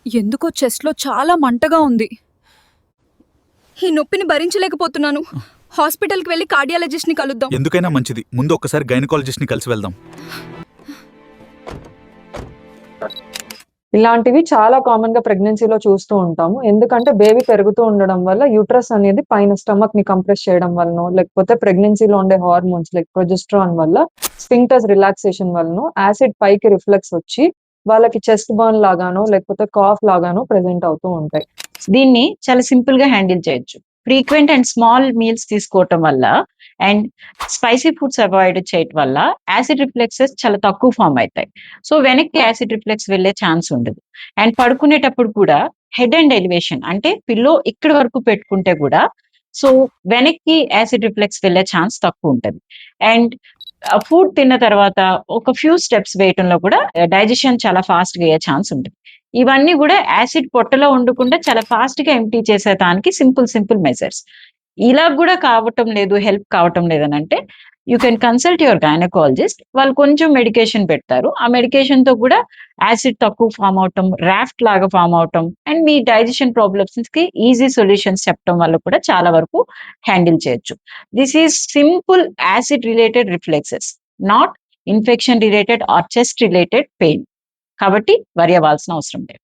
ఎందుకో చెస్ట్‌లో చాలా మంటగా ఉంది. ఈ నొప్పిని భరించలేకపోతున్నాను. హాస్పిటల్‌కి వెళ్లి కార్డియాలజిస్ట్‌ని కలుద్దాం. ఎందుకైనా మంచిది, ముందు ఒక్కసారి గైనకాలజిస్ట్ని కలిసి వెళ్దాం. ఇలాంటివి చాలా కామన్ గా ప్రెగ్నెన్సీలో చూస్తూ ఉంటాము. ఎందుకంటే బేబీ పెరుగుతూ ఉండడం వల్ల యూట్రస్ అనేది పైన స్టమక్ ని కంప్రెస్ చేయడం వల్లనో, లేకపోతే ప్రెగ్నెన్సీలో ఉండే హార్మోన్స్ లైక్ ప్రొజెస్ట్రాన్ వల్ల, స్ఫింక్టర్స్ రిలాక్సేషన్ వల్లనో యాసిడ్ పైకి రిఫ్లెక్స్ వచ్చి వాళ్ళకి చెస్ట్ బర్న్ లాగానో, లేకపోతే కాఫ్ లాగానో ప్రెజెంట్ అవుతూ ఉంటాయి. దీన్ని చాలా సింపుల్ గా హ్యాండిల్ చేయొచ్చు. ఫ్రీక్వెంట్ అండ్ స్మాల్ మీల్స్ తీసుకోవటం వల్ల అండ్ స్పైసీ ఫుడ్స్ అవాయిడ్ చేయటం వల్ల యాసిడ్ రిఫ్లెక్సెస్ చాలా తక్కువ ఫామ్ అవుతాయి. సో వెనక్కి యాసిడ్ రిఫ్లెక్స్ వెళ్ళే ఛాన్స్ ఉండదు. అండ్ పడుకునేటప్పుడు కూడా హెడ్ అండ్ ఎలివేషన్ అంటే పిల్లో ఇక్కడ వరకు పెట్టుకుంటే కూడా సో వెనక్కి యాసిడ్ రిఫ్లెక్స్ వెళ్ళే ఛాన్స్ తక్కువ ఉంటుంది. అండ్ ఫుడ్ తిన్న తర్వాత ఒక ఫ్యూ స్టెప్స్ వేయటంలో కూడా డైజెషన్ చాలా ఫాస్ట్ గా అయ్యే ఛాన్స్ ఉంటుంది. ఇవన్నీ కూడా యాసిడ్ పొట్టలో ఉండకుండా చాలా ఫాస్ట్ గా ఎంప్టీ చేసేదానికి సింపుల్ మెజర్స్. ఇలా కూడా కావటం లేదు, హెల్ప్ కావటం లేదని అంటే you can consult your gynaecologist. వాళ్ళు కొంచెం మెడికేషన్ పెడతారు. ఆ మెడికేషన్ తో కూడా యాసిడ్ తక్కువ ఫామ్ అవటం, రాఫ్ట్ లాగా ఫామ్ అవటం అండ్ మీ డైజెషన్ ప్రాబ్లమ్స్ కి ఈజీ సొల్యూషన్స్ చెప్పడం వల్ల కూడా చాలా వరకు హ్యాండిల్ చేయొచ్చు. This is simple acid related reflexes, not infection related are chest related pain. కాబట్టి వరి అవ్వాల్సిన అవసరం లేదు.